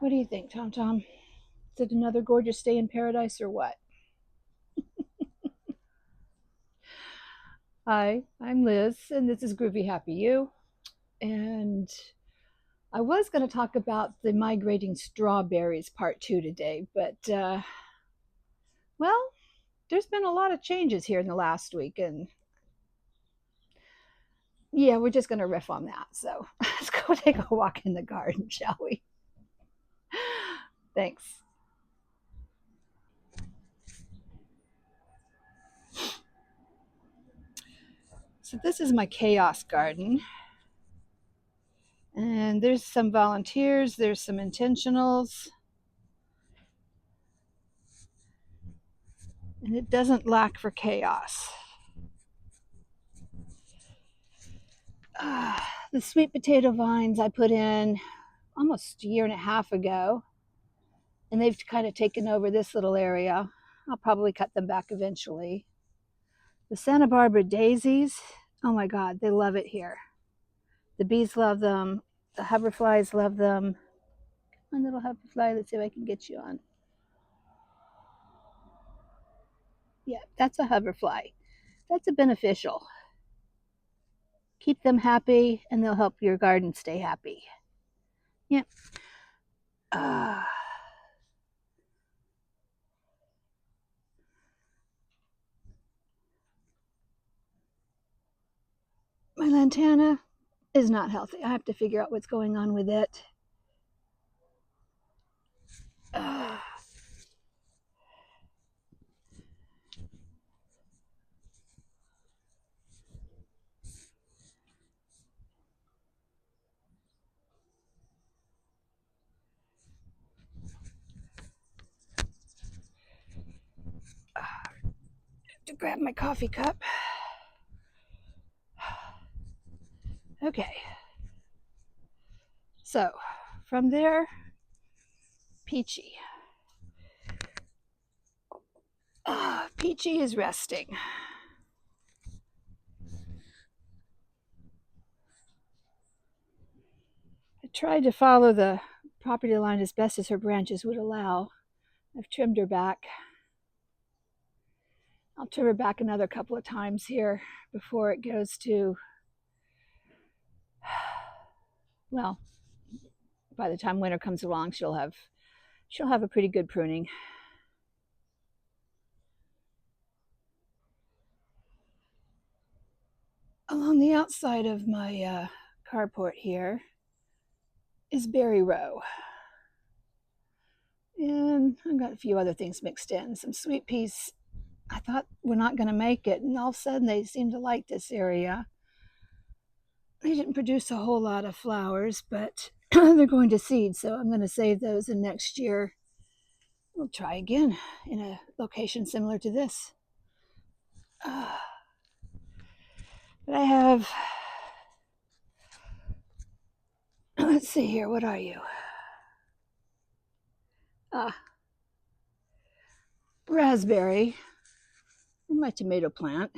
What do you think, Tom Tom? Is it another gorgeous day in paradise or what? Hi, I'm Liz, and this is Groovy Happy You. And I was going to talk about the migrating strawberries part two today, but well, there's been a lot of changes here in the last week, and yeah, we're just going to riff on that. So let's go take a walk in the garden, shall we? Thanks. So this is my chaos garden. And there's some volunteers, there's some intentionals, and it doesn't lack for chaos. Uh, the sweet potato vines I put in almost a year and a half ago, and they've kind of taken over this little area. I'll probably cut them back eventually. The Santa Barbara daisies, oh my God, they love it here. The bees love them. The hoverflies love them. One little hoverfly, let's see if I can get you on. Yeah, that's a hoverfly. That's a beneficial. Keep them happy, and they'll help your garden stay happy. Yeah. Uh, my lantana is not healthy. I have to figure out what's going on with it. Uh, to grab my coffee cup. Okay. So from there, Peachy. Peachy is resting. I tried to follow the property line as best as her branches would allow. I've trimmed her back. I'll trim her back another couple of times here before it goes to, well, by the time winter comes along, she'll have a pretty good pruning. Along the outside of my carport here is berry row. And I've got a few other things mixed in. Some sweet peas I thought were not going to make it, and all of a sudden they seem to like this area. They didn't produce a whole lot of flowers, but they're going to seed, so I'm going to save those, and next year we'll try again in a location similar to this. But I have, let's see here, what are you? Raspberry, and my tomato plant,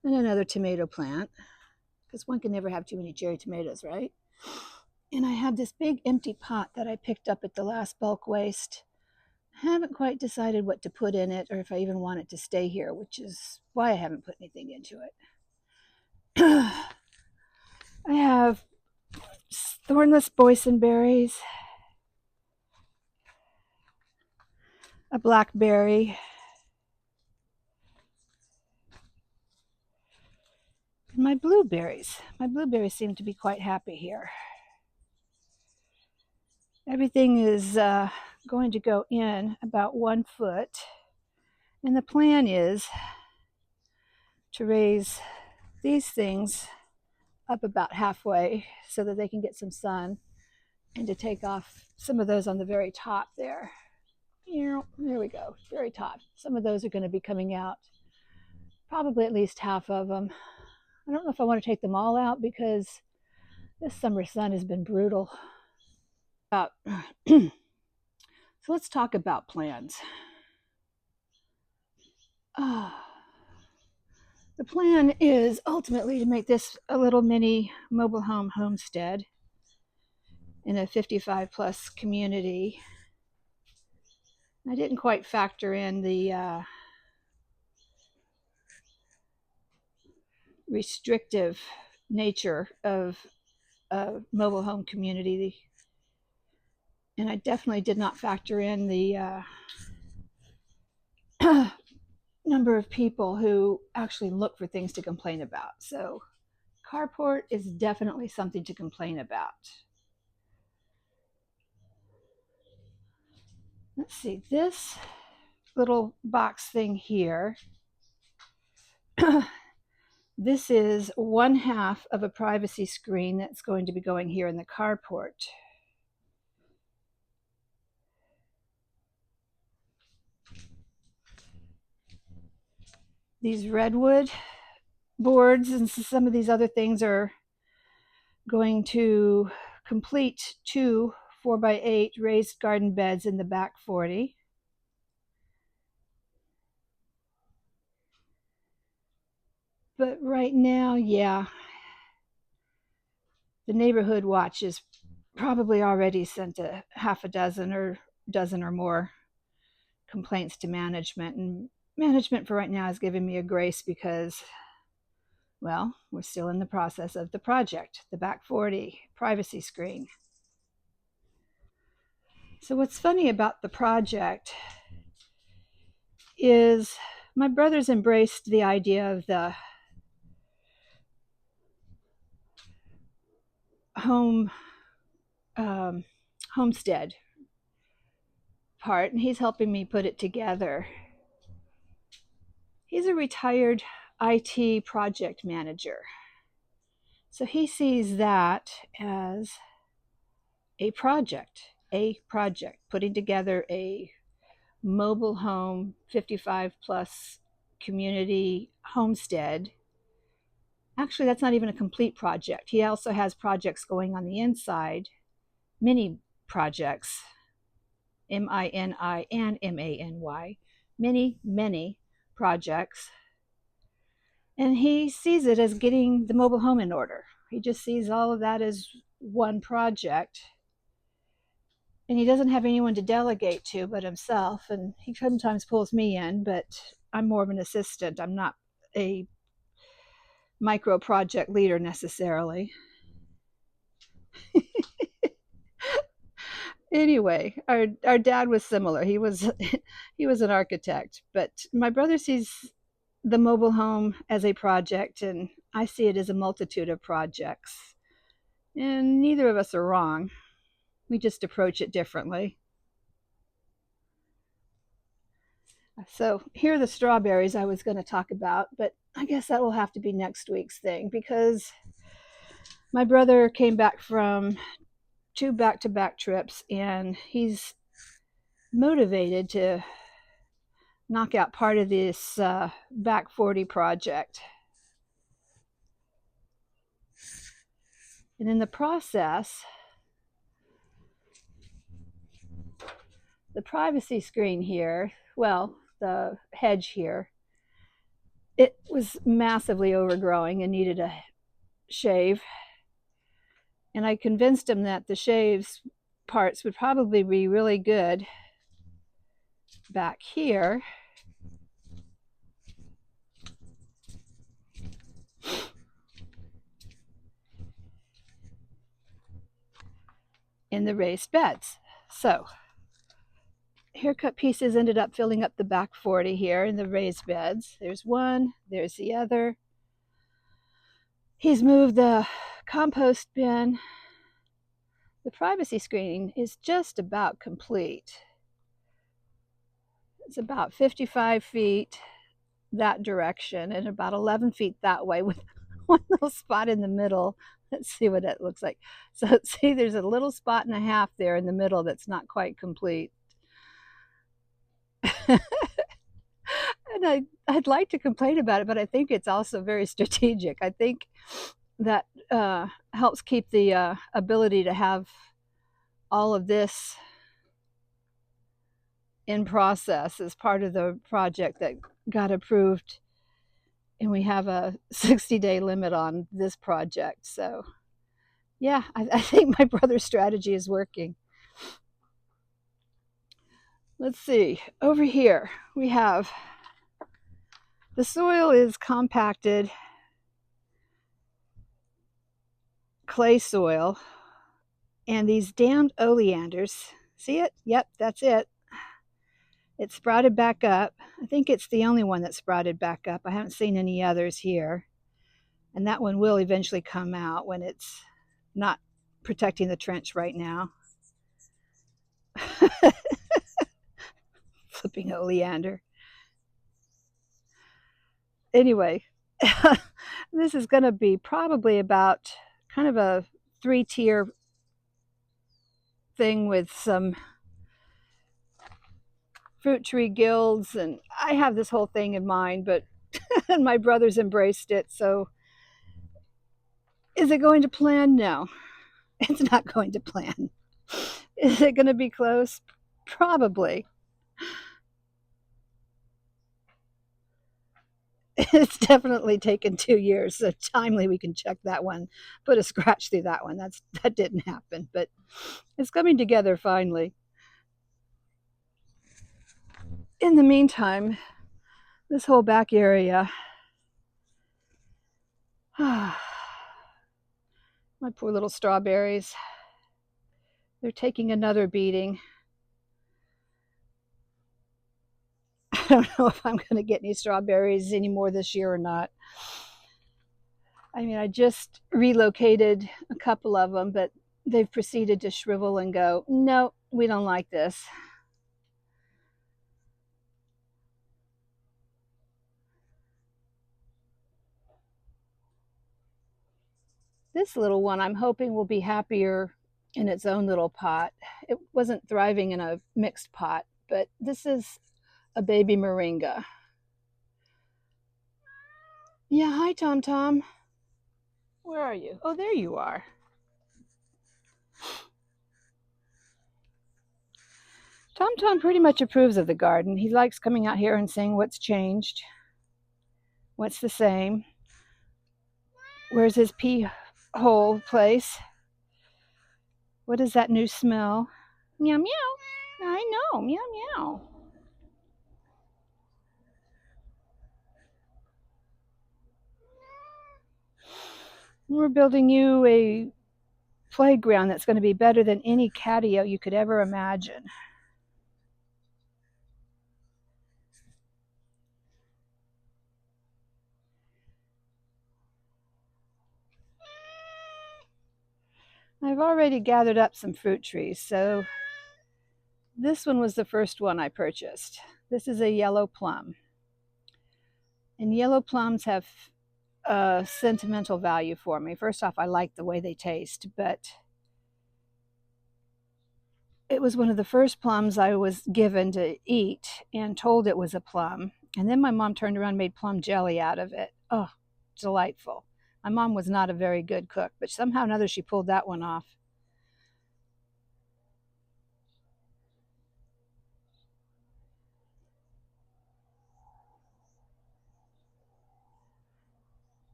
and another tomato plant, because one can never have too many cherry tomatoes, right? And I have this big empty pot that I picked up at the last bulk waste. I haven't quite decided what to put in it or if I even want it to stay here, which is why I haven't put anything into it. I have thornless boysenberries, a blackberry, and my blueberries. My blueberries seem to be quite happy here. Everything is going to go in about 1 foot, and the plan is to raise these things up about halfway so that they can get some sun, and to take off some of those on the very top there. There we go, very top. Some of those are going to be coming out, probably at least half of them. I don't know if I want to take them all out because this summer sun has been brutal. So let's talk about plans. The plan is ultimately to make this a little mini mobile home homestead. in a 55 plus community. I didn't quite factor in the restrictive nature of a mobile home community. And I definitely did not factor in the number of people who actually look for things to complain about. So carport is definitely something to complain about. Let's see, this little box thing here, this is 1/2 of a privacy screen that's going to be going here in the carport. These redwood boards and some of these other things are going to complete 2 4x8 raised garden beds in the back 40. But right now, yeah, the neighborhood watch is probably already sent a half a dozen or more complaints to management, and management for right now is giving me a grace because, well, we're still in the process of the project, the back 40 privacy screen. So what's funny about the project is my brothers embraced the idea of the homestead part, and he's helping me put it together. He's a retired IT project manager, so he sees that as a project, putting together a mobile home 55 plus community homestead. Actually, that's not even a complete project. He also has projects going on the inside, mini projects, MINI and MANY, many projects. And he sees it as getting the mobile home in order. He just sees all of that as one project. And he doesn't have anyone to delegate to but himself. And he sometimes pulls me in, but I'm more of an assistant. I'm not a micro project leader necessarily. Anyway, our dad was similar. He was an architect, but my brother sees the mobile home as a project, and I see it as a multitude of projects. And neither of us are wrong. We just approach it differently. So here are the strawberries I was going to talk about, but I guess that will have to be next week's thing because my brother came back from 2 back-to-back trips, and he's motivated to knock out part of this back 40 project. And in the process, the privacy screen here, well, the hedge here, it was massively overgrowing and needed a shave. And I convinced him that the shaves parts would probably be really good back here. In the raised beds. So haircut pieces ended up filling up the back 40 here in the raised beds. There's one, there's the other. He's moved the compost bin. The privacy screen is just about complete. It's about 55 feet that direction and about 11 feet that way with one little spot in the middle. Let's see what it looks like. So see, there's a little spot and a half there in the middle that's not quite complete. And I'd like to complain about it, but I think it's also very strategic. I think that helps keep the ability to have all of this in process as part of the project that got approved. And we have a 60-day limit on this project. So Yeah, I think my brother's strategy is working. Let's see. Over here, we have the soil is compacted clay soil, and these damned oleanders. See it? Yep, that's it. It sprouted back up. I think it's the only one that sprouted back up. I haven't seen any others here. And that one will eventually come out when it's not protecting the trench right now. Flipping oleander. Anyway, this is going to be probably about kind of a 3-tier thing with some fruit tree guilds. And I have this whole thing in mind, but my brothers embraced it. So is it going to plan? No, it's not going to plan. Is it going to be close? Probably. It's definitely taken 2 years. So timely, we can check that one. Put a scratch through that one. That didn't happen, but it's coming together finally. In the meantime, this whole back area. My poor little strawberries. They're taking another beating. I don't know if I'm going to get any strawberries anymore this year or not. I mean, I just relocated a couple of them, but they've proceeded to shrivel and go, no, we don't like this. This little one, I'm hoping, will be happier in its own little pot. It wasn't thriving in a mixed pot, but this is a baby moringa. Yeah, hi, Tom Tom. Where are you? Oh, there you are. Tom Tom pretty much approves of the garden. He likes coming out here and saying what's changed, what's the same. Where's his pee hole place? What is that new smell? Meow meow. I know, meow meow. We're building you a playground that's going to be better than any catio you could ever imagine. I've already gathered up some fruit trees, so this one was the first one I purchased. This is a yellow plum. And yellow plums have a sentimental value for me. First off, I like the way they taste, but it was one of the first plums I was given to eat and told it was a plum. And then my mom turned around and made plum jelly out of it. Oh, delightful. My mom was not a very good cook, but somehow or another she pulled that one off.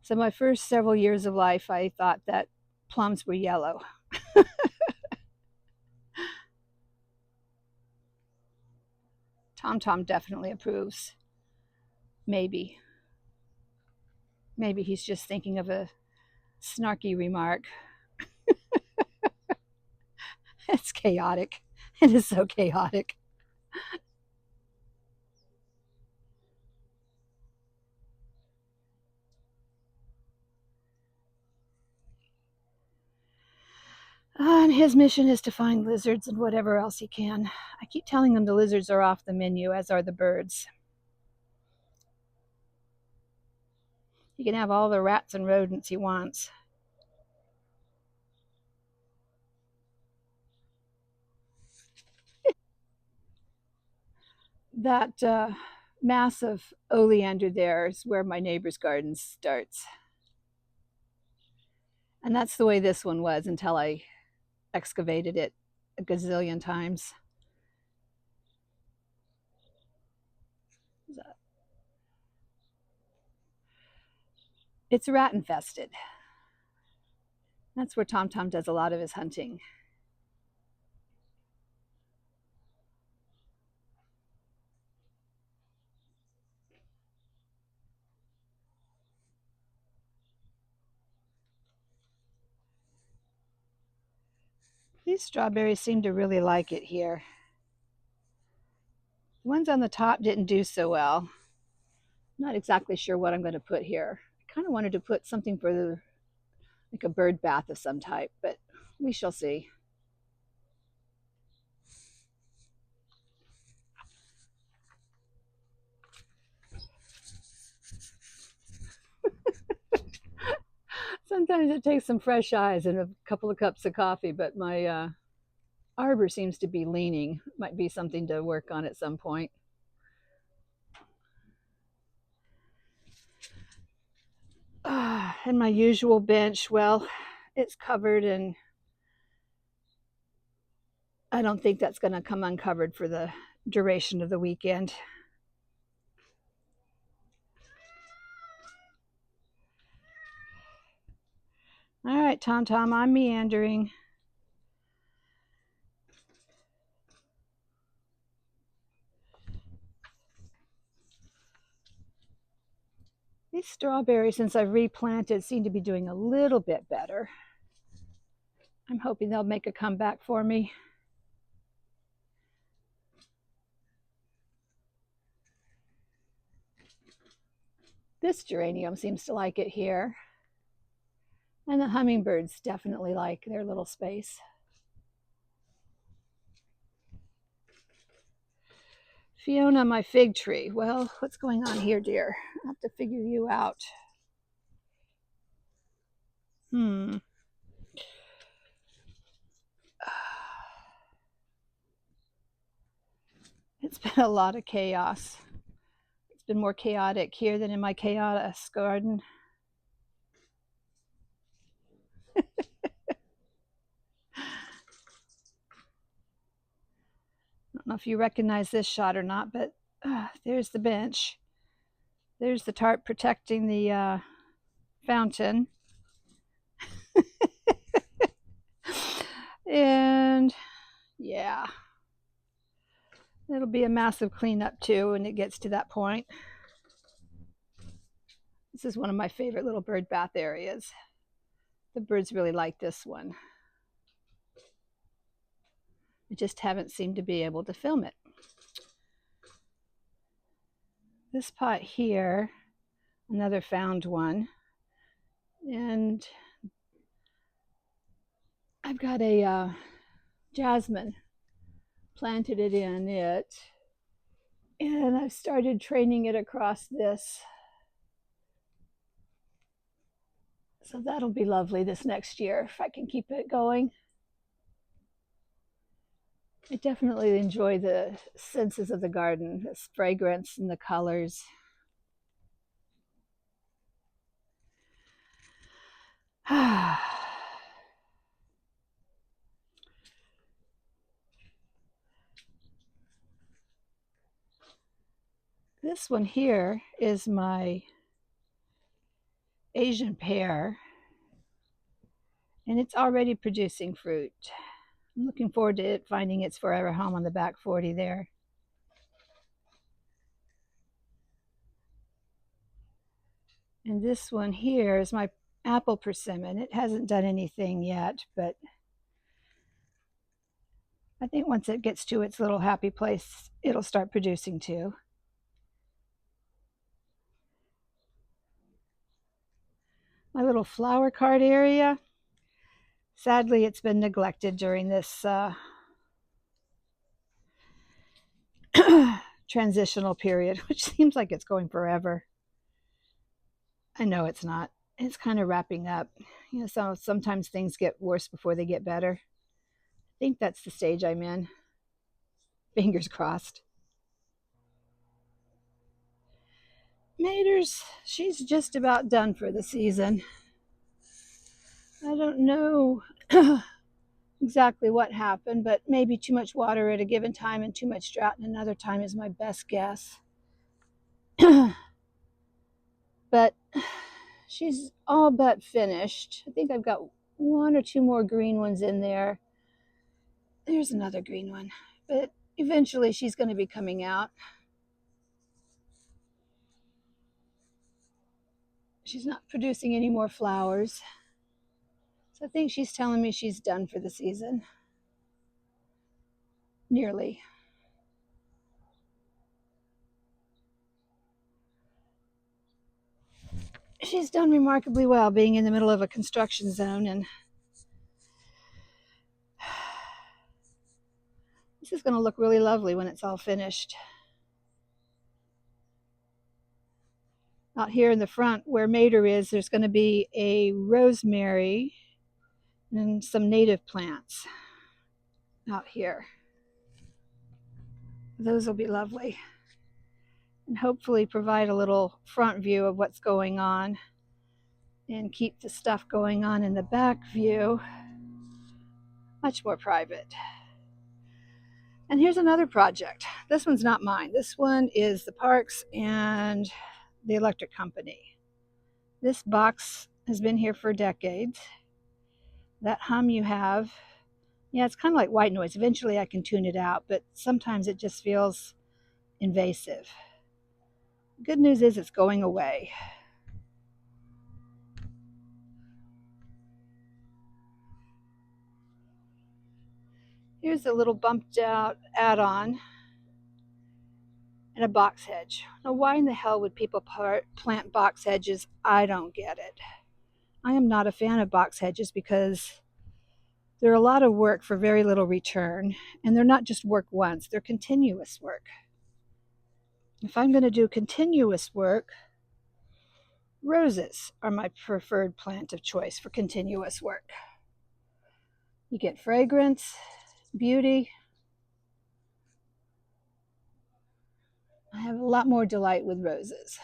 So my first several years of life, I thought that plums were yellow. Tom Tom definitely approves. Maybe. Maybe he's just thinking of a snarky remark. It's chaotic. It is so chaotic. And his mission is to find lizards and whatever else he can. I keep telling him the lizards are off the menu, as are the birds. He can have all the rats and rodents he wants. That mass of oleander there is where my neighbor's garden starts. And that's the way this one was until I excavated it a gazillion times. It's rat infested. That's where Tom Tom does a lot of his hunting. These strawberries seem to really like it here. The ones on the top didn't do so well. Not exactly sure what I'm going to put here. I kind of wanted to put something for the, like a bird bath of some type, but we shall see. Sometimes it takes some fresh eyes and a couple of cups of coffee, but my arbor seems to be leaning. Might be something to work on at some point. And my usual bench, well, it's covered, and I don't think that's going to come uncovered for the duration of the weekend. All right, Tom Tom, I'm meandering. These strawberries, since I've replanted, seem to be doing a little bit better. I'm hoping they'll make a comeback for me. This geranium seems to like it here. And the hummingbirds definitely like their little space. Fiona, my fig tree. Well, what's going on here, dear? I have to figure you out. It's been a lot of chaos. It's been more chaotic here than in my chaos garden. I don't know if you recognize this shot or not, but there's the bench. There's the tarp protecting the fountain. And yeah, it'll be a massive cleanup too when it gets to that point. This is one of my favorite little bird bath areas. The birds really like this one. I just haven't seemed to be able to film it. This pot here, another found one. And I've got a jasmine, planted it in it. And I've started training it across this. So that'll be lovely this next year if I can keep it going. I definitely enjoy the senses of the garden, the fragrance and the colors. This one here is my Asian pear, and it's already producing fruit. I'm looking forward to it finding its forever home on the back 40 there. And this one here is my apple persimmon. It hasn't done anything yet, but I think once it gets to its little happy place, it'll start producing too. My little flower card area, sadly, it's been neglected during this transitional period, which seems like it's going forever. I know it's not. It's kind of wrapping up. You know, so sometimes things get worse before they get better. I think that's the stage I'm in. Fingers crossed. Maters, she's just about done for the season. I don't know exactly what happened, but maybe too much water at a given time and too much drought at another time is my best guess. But she's all but finished. I think I've got one or two more green ones in there. There's another green one, but eventually she's going to be coming out. She's not producing any more flowers. So I think she's telling me she's done for the season. Nearly. She's done remarkably well being in the middle of a construction zone, and this is going to look really lovely when it's all finished. Out here in the front where Mater is, there's going to be a rosemary and some native plants out here. Those will be lovely and hopefully provide a little front view of what's going on and keep the stuff going on in the back view much more private. And here's another project. This one's not mine. This one is the parks and the electric company. This box has been here for decades. That hum you have, yeah, it's kind of like white noise. Eventually I can tune it out, but sometimes it just feels invasive. Good news is it's going away. Here's a little bumped out add-on and a box hedge. Now, why in the hell would people plant box hedges? I don't get it. I am not a fan of box hedges because they're a lot of work for very little return, and they're not just work once, they're continuous work. If I'm going to do continuous work, roses are my preferred plant of choice for continuous work. You get fragrance, beauty. I have a lot more delight with roses.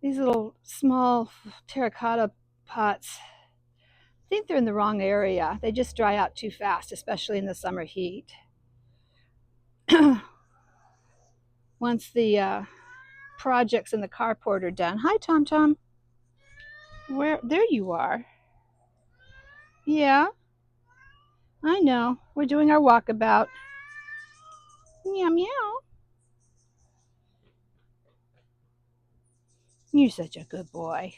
These little small terracotta pots, I think they're in the wrong area. They just dry out too fast, especially in the summer heat. Once the projects in the carport are done. Hi, Tom Tom. Where? There you are. Yeah, I know. We're doing our walkabout. Meow meow. You're such a good boy.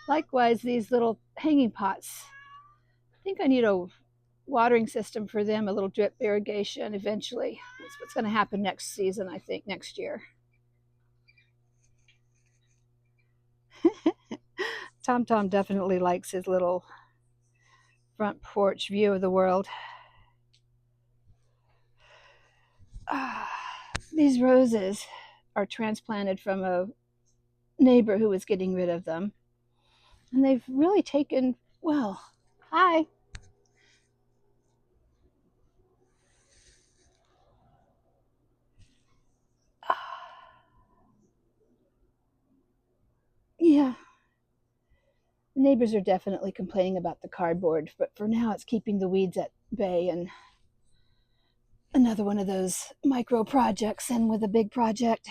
Likewise, these little hanging pots. I think I need a watering system for them, a little drip irrigation eventually. That's what's going to happen next season, I think, next year. Tom Tom definitely likes his little front porch view of the world. These roses are transplanted from a neighbor who was getting rid of them. And they've really taken, well, hi. Yeah. The neighbors are definitely complaining about the cardboard, but for now it's keeping the weeds at bay, and another one of those micro projects in with a big project.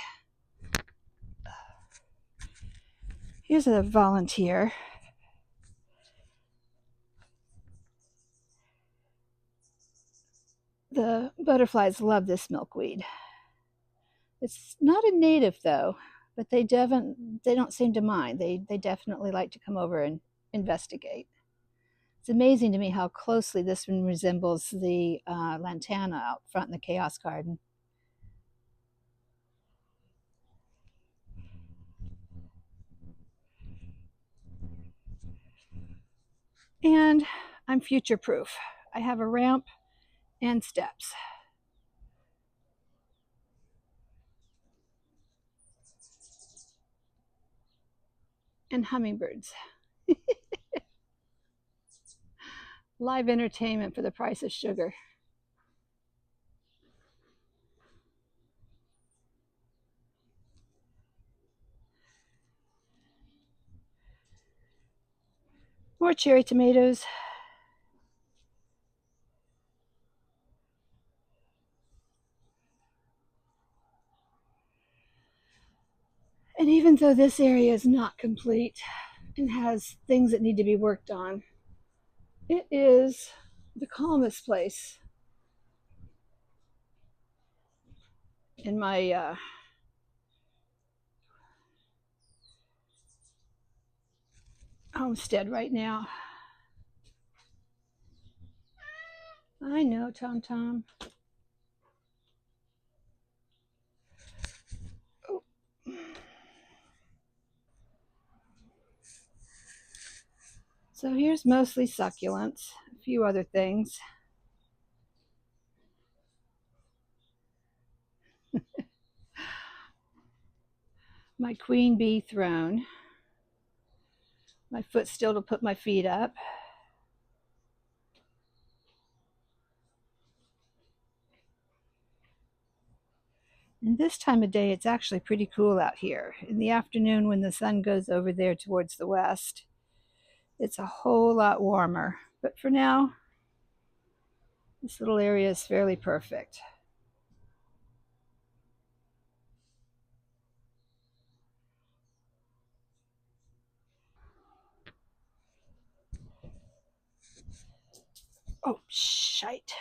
Here's a volunteer. The butterflies love this milkweed. It's not a native though, but they don't seem to mind. They definitely like to come over and investigate. It's amazing to me how closely this one resembles the lantana out front in the chaos garden. And I'm future proof. I have a ramp and steps. And hummingbirds. Live entertainment for the price of sugar. More cherry tomatoes. And even though this area is not complete and has things that need to be worked on, it is the calmest place in my homestead right now. I know, Tom Tom. Oh. So here's mostly succulents, a few other things. My queen bee throne. My footstool to put my feet up. And this time of day, it's actually pretty cool out here. In the afternoon, when the sun goes over there towards the west, it's a whole lot warmer. But for now, this little area is fairly perfect. Oh, shite.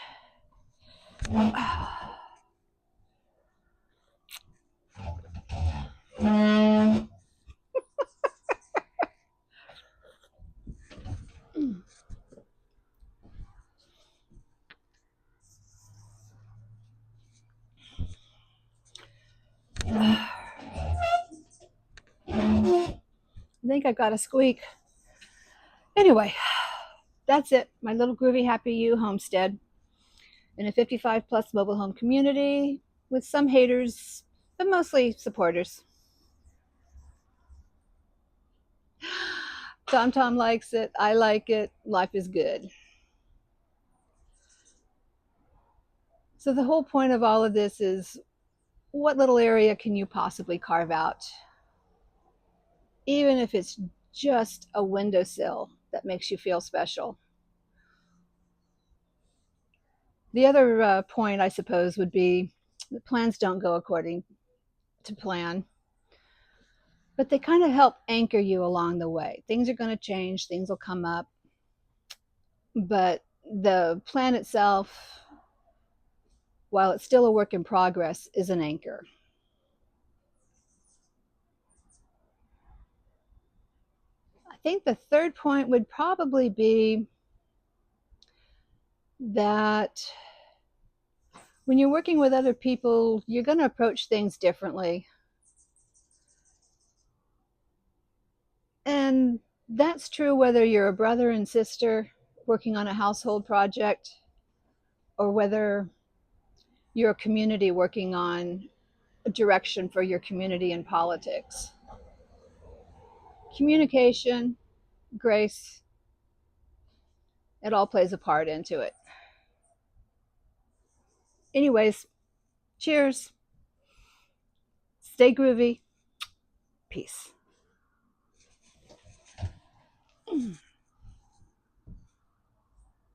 I think I got a squeak. Anyway, that's it. My little groovy happy you homestead in a 55 plus mobile home community with some haters, but mostly supporters. Tom Tom likes it. I like it. Life is good. So the whole point of all of this is, what little area can you possibly carve out? Even if it's just a windowsill that makes you feel special. The other point, I suppose, would be that plans don't go according to plan, but they kind of help anchor you along the way. Things are going to change, things will come up, but the plan itself, while it's still a work in progress, is an anchor. I think the third point would probably be that when you're working with other people, you're going to approach things differently. And that's true whether you're a brother and sister working on a household project or whether you're a community working on a direction for your community in politics. Communication, grace, it all plays a part into it. Anyways, cheers. Stay groovy. Peace.